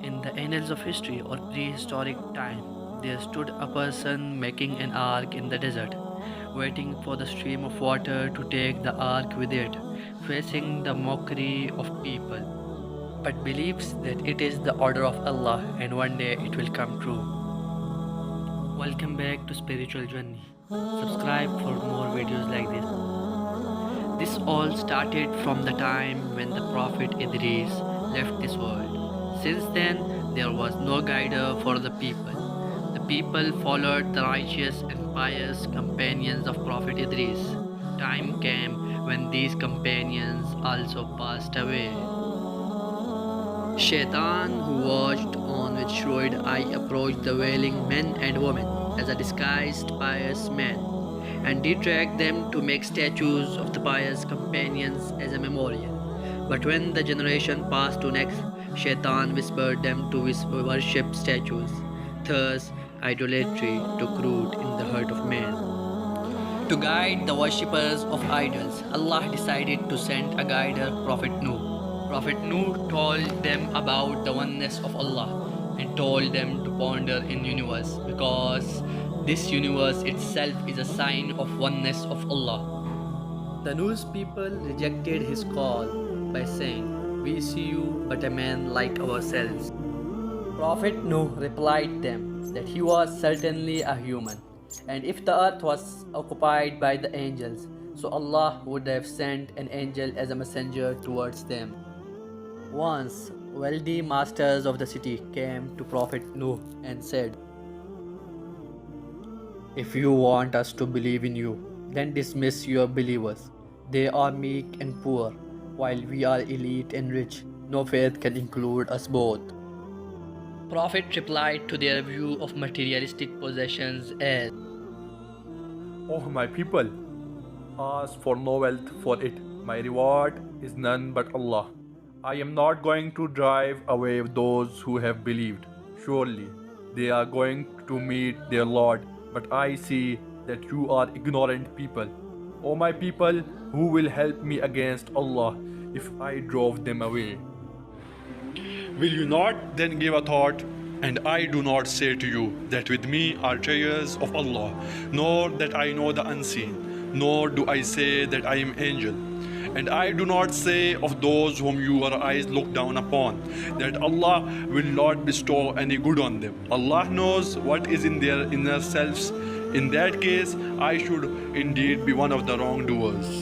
In the annals of history or prehistoric time, there stood a person making an ark in the desert, waiting for the stream of water to take the ark with it, facing the mockery of people, but believes that it is the order of Allah and one day it will come true. Welcome back to Spiritual Journey. Subscribe for more videos like this. This all started from the time when the Prophet Idris left this world. Since then, there was no guide for the people. The people followed the righteous and pious companions of Prophet Idris. Time came when these companions also passed away. Shaitan, who watched on with shrewd eye, approached the wailing men and women as a disguised pious man, and did drag them to make statues of the pious companions as a memorial. But when the generation passed to next, Shaitan whispered them to worship statues. Thus, idolatry took root in the heart of man. To guide the worshippers of idols, Allah decided to send a guider, Prophet Nuh. Prophet Nuh told them about the oneness of Allah and told them to ponder in universe, because this universe itself is a sign of oneness of Allah. The Nuh's people rejected his call by saying, "We see you but a man like ourselves." Prophet Nuh replied them that he was certainly a human, and if the earth was occupied by the angels, so Allah would have sent an angel as a messenger towards them. Once, wealthy masters of the city came to Prophet Nuh and said, "If you want us to believe in you, then dismiss your believers. They are meek and poor, while we are elite and rich. No faith can include us both." Prophet replied to their view of materialistic possessions as, "O my people, ask for no wealth for it. My reward is none but Allah. I am not going to drive away those who have believed. Surely they are going to meet their Lord, but I see that you are ignorant people. O my people, who will help me against Allah if I drove them away? Will you not then give a thought? And I do not say to you that with me are treasures of Allah, nor that I know the unseen, nor do I say that I am angel. And I do not say of those whom your eyes look down upon, that Allah will not bestow any good on them. Allah knows what is in their inner selves. In that case, I should indeed be one of the wrongdoers."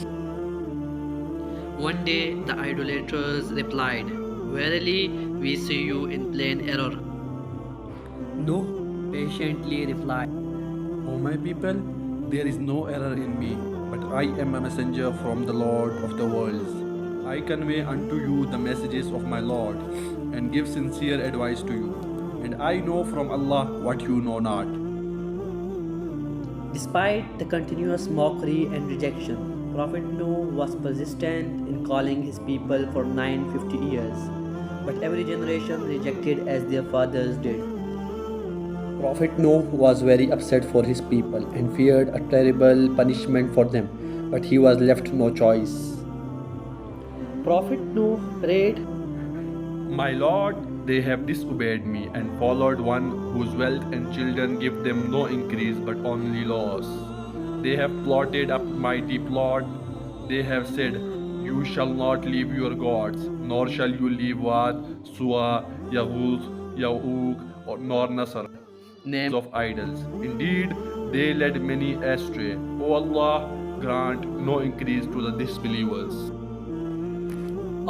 One day the idolaters replied, "Verily, we see you in plain error." Nuh patiently replied, O my people, there is no error in me, but I am a messenger from the Lord of the worlds. I convey unto you the messages of my Lord, and give sincere advice to you, and I know from Allah what you know not. Despite the continuous mockery and rejection, Prophet Nuh was persistent in calling his people for 950 years, but every generation rejected as their fathers did. Prophet Noah was very upset for his people and feared a terrible punishment for them, but he was left no choice. Prophet Noah prayed, My Lord, they have disobeyed me and followed one whose wealth and children give them no increase but only loss. They have plotted a mighty plot. They have said, You shall not leave your gods, nor shall you leave Wad, Suwa, Yahuz, Ya'uk, nor Nasr, names of idols. Indeed, they led many astray. O Allah, grant no increase to the disbelievers.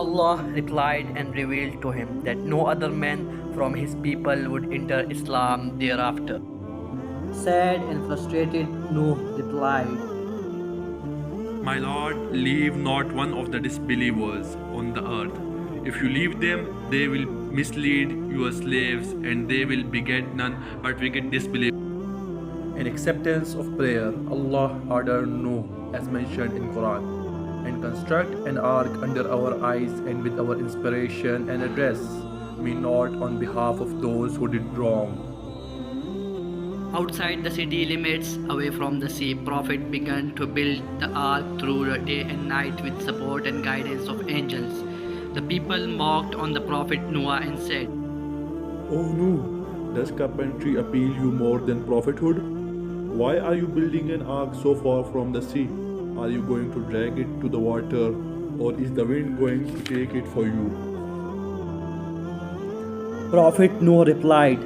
Allah replied and revealed to him that no other man from his people would enter Islam thereafter. Sad and frustrated, Nuh replied, My Lord, leave not one of the disbelievers on the earth. If you leave them, they will mislead your slaves, and they will beget none but wicked disbelievers. In acceptance of prayer, Allah ordered Noah, as mentioned in Quran, and construct an ark under our eyes and with our inspiration and address, me not on behalf of those who did wrong. Outside the city limits, away from the sea, Prophet began to build the ark through the day and night with support and guidance of angels. The people mocked on the Prophet Noah and said, Oh no, does carpentry appeal you more than prophethood? Why are you building an ark so far from the sea? Are you going to drag it to the water, or is the wind going to take it for you? Prophet Noah replied,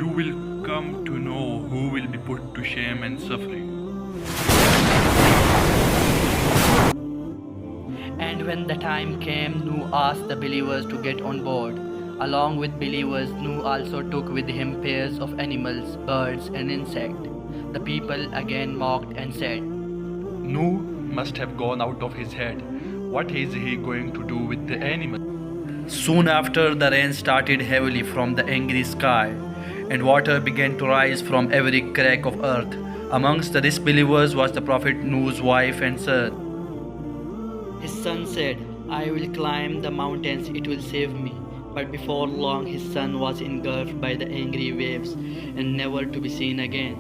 You will come to know who will be put to shame and suffering. And when the time came, Noah asked the believers to get on board. Along with believers, Noah also took with him pairs of animals, birds, and insects. The people again mocked and said, Noah must have gone out of his head. What is he going to do with the animals? Soon after, the rain started heavily from the angry sky, and water began to rise from every crack of earth. Amongst the disbelievers was the Prophet Noah's wife and son. His son said, I will climb the mountains, it will save me. But before long, his son was engulfed by the angry waves and never to be seen again.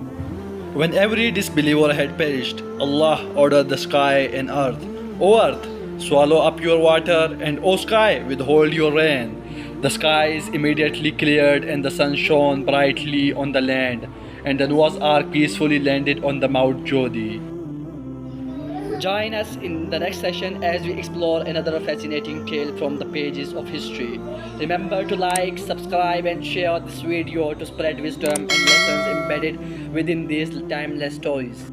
When every disbeliever had perished, Allah ordered the sky and earth, O earth, swallow up your water, and O sky, withhold your rain. The skies immediately cleared, and the sun shone brightly on the land, and the Noah's Ark peacefully landed on the Mount Jodi. Join us in the next session as we explore another fascinating tale from the pages of history. Remember to like, subscribe, and share this video to spread wisdom and lessons embedded within these timeless stories.